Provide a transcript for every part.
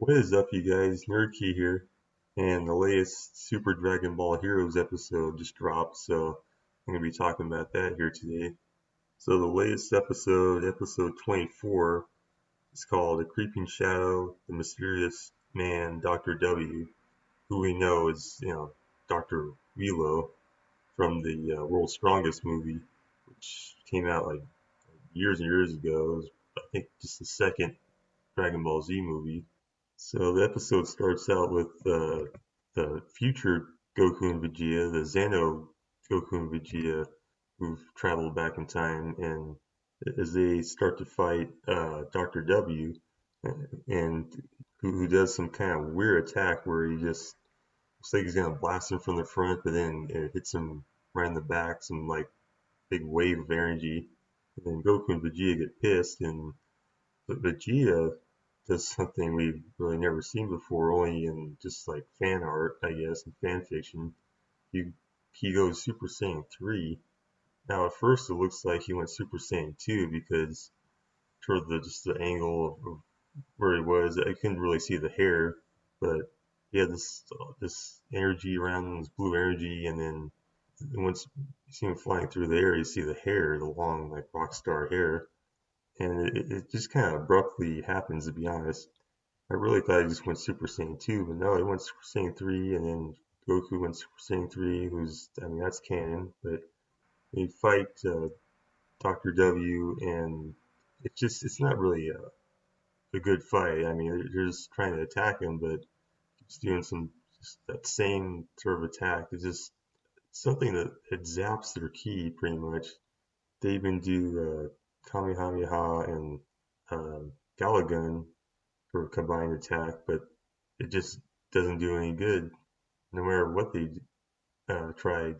What is up, you guys? NerdKi here, and the latest Super Dragon Ball Heroes episode just dropped, so I'm going to be talking about that here today. So, the latest episode, episode 24, is called The Creeping Shadow, The Mysterious Man, Dr. W, who we know is, Dr. Wheelo from the World's Strongest movie, which came out like years and years ago. It was, I think, just the second Dragon Ball Z movie. So the episode starts out with the future Goku and Vegeta, the Xeno Goku and Vegeta, who've traveled back in time, and as they start to fight Dr. W, and who does some kind of weird attack where he just looks like he's gonna blast him from the front, but then it hits him right in the back, some like big wave of energy, and then Goku and Vegeta get pissed, and Vegeta does something we've really never seen before, only in just like fan art, I guess, and fan fiction. He he goes Super Saiyan 3. Now at first it looks like he went Super Saiyan 2 because toward the just the angle of where he was, I couldn't really see the hair, but he had this energy around him, this blue energy, and then once you see him flying through the air, you see the hair, the long like rock star hair, and it just kind of abruptly happens, to be honest. I really thought he just went Super Saiyan 2, but no, he went Super Saiyan 3, and then Goku went Super Saiyan 3, I mean, that's canon, but they fight Dr. W, and it's not really a good fight. I mean, they're just trying to attack him, but just doing just that same sort of attack. It's just something that it zaps their ki pretty much. They even do Kamehameha and uh, Galagun for a combined attack, but it just doesn't do any good. No matter what they tried,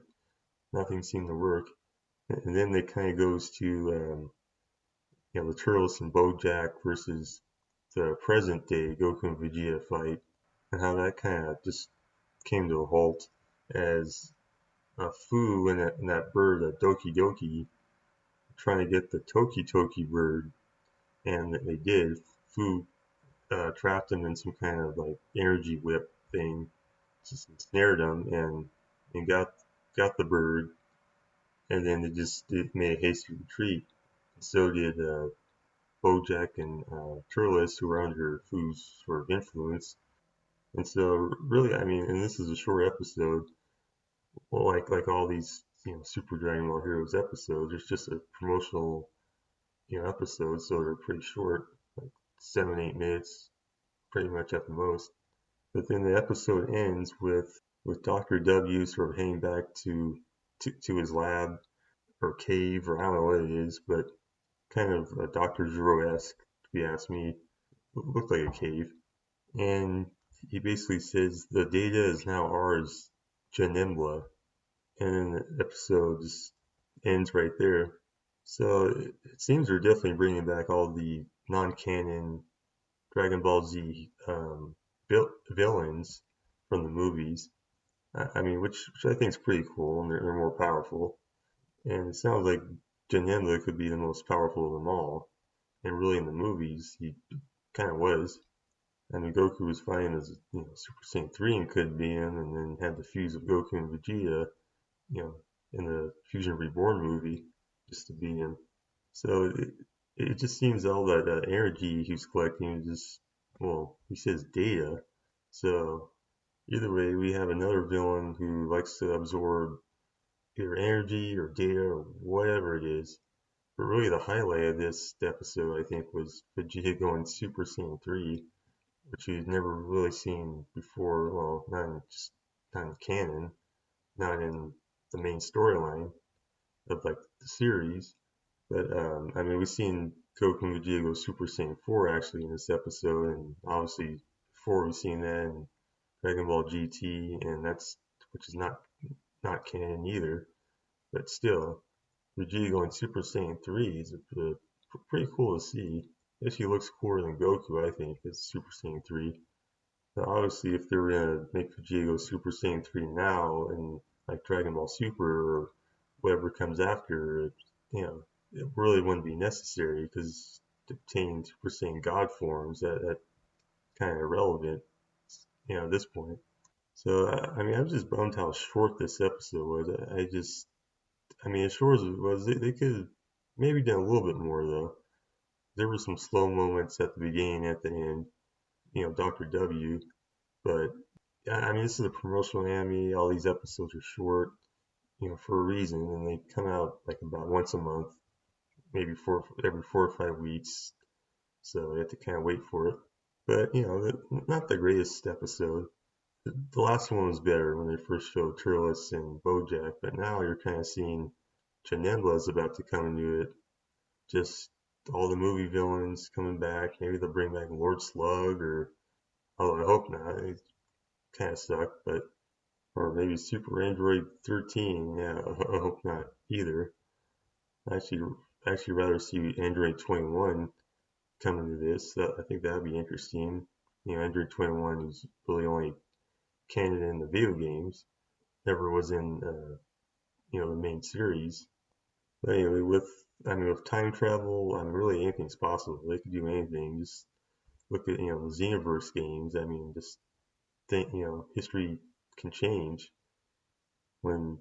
nothing seemed to work. And then it kind of goes to the Turles and Bojack versus the present day Goku and Vegeta fight, and how that kind of just came to a halt as Fu and that bird, Doki Doki, trying to get the Toki Toki bird, and they did. Fu trapped him in some kind of like energy whip thing, just snared him and got the bird, and then it made a hasty retreat. And so did Bojack and Turles, who were under Fu's sort of influence. And so really, I mean, and this is a short episode, well, like all these Super Dragon Ball Heroes episodes. It's just a promotional episodes, so they're pretty short, like 7-8 minutes, pretty much at the most. But then the episode ends with Dr. W sort of heading back to his lab or cave, or I don't know what it is, but kind of Dr. Zero-esque, if you ask me. It looked like a cave. And he basically says the data is now ours, Janembla. And then the episode just ends right there. So it seems they're definitely bringing back all the non-canon Dragon Ball Z villains from the movies. I mean, which I think is pretty cool, and they're more powerful. And it sounds like Janemba could be the most powerful of them all. And really, in the movies, he kind of was. I mean, Goku was fighting as Super Saiyan 3 and couldn't be him, and then had the fuse of Goku and Vegeta, in the Fusion Reborn movie, just to beat him. So it just seems all that energy he was collecting just, well, he says data. So either way, we have another villain who likes to absorb either energy or data or whatever it is. But really, the highlight of this episode, I think, was Vegeta going Super Saiyan 3, which we've never really seen before. Well, not in canon, not in the main storyline of like the series. But I mean, we've seen Goku and Vegeta go Super Saiyan 4 actually in this episode, and obviously before we've seen that in Dragon Ball GT, and which is not canon either. But still, Vegeta going Super Saiyan 3 is pretty cool to see. Actually looks cooler than Goku, I think, as Super Saiyan 3. But obviously, if they were gonna make Vegeta go Super Saiyan 3 now, and like Dragon Ball Super or whatever comes after, it really wouldn't be necessary because obtaining Super Saiyan God forms, that kind of irrelevant, at this point. So I mean, I'm just bummed how short this episode was. I mean, as short as it was, they could have maybe done a little bit more though. There were some slow moments at the beginning, at the end, Dr. W. But I mean, this is a promotional anime. All these episodes are short, for a reason, and they come out like about once a month, maybe every 4 or 5 weeks. So you have to kind of wait for it. But not the greatest episode. The last one was better when they first showed Turles and Bojack, but now you're kind of seeing Janemba is about to come into it. Just all the movie villains coming back. Maybe they'll bring back Lord Slug, or oh, I hope not. It kind of sucked, but or maybe Super Android 13. Yeah, I hope not either. I actually rather see Android 21 come into this. I think that'd be interesting. Android 21 is really only canon in the video games. Never was in the main series. But anyway, with time travel, I mean, really anything's possible. They could do anything. Just look at the Xenoverse games. I mean, just think history can change when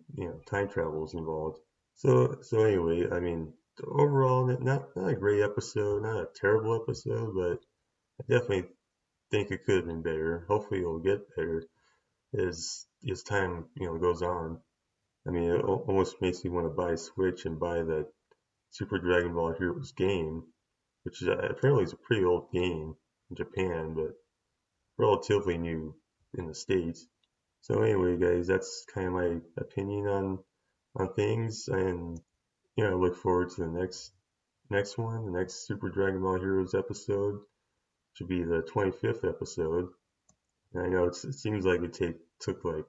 time travel is involved. So anyway, I mean, overall, not a great episode, not a terrible episode, but I definitely think it could have been better. Hopefully, it'll get better as time goes on. I mean, it almost makes me want to buy a Switch and buy the Super Dragon Ball Heroes game, which is apparently is a pretty old game in Japan, but relatively new in the States. So anyway, guys, that's kind of my opinion on things, and I look forward to the next one, the next Super Dragon Ball Heroes episode, which will be the 25th episode. And I know it seems like took like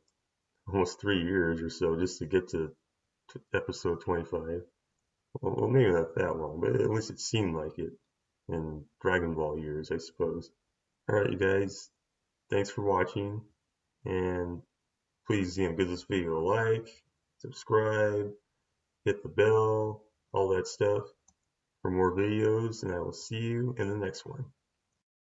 almost 3 years or so just to get to episode 25. Well, maybe not that long, but at least it seemed like it in Dragon Ball years, I suppose. All right, you guys, thanks for watching, and please, give this video a like, subscribe, hit the bell, all that stuff for more videos, and I will see you in the next one.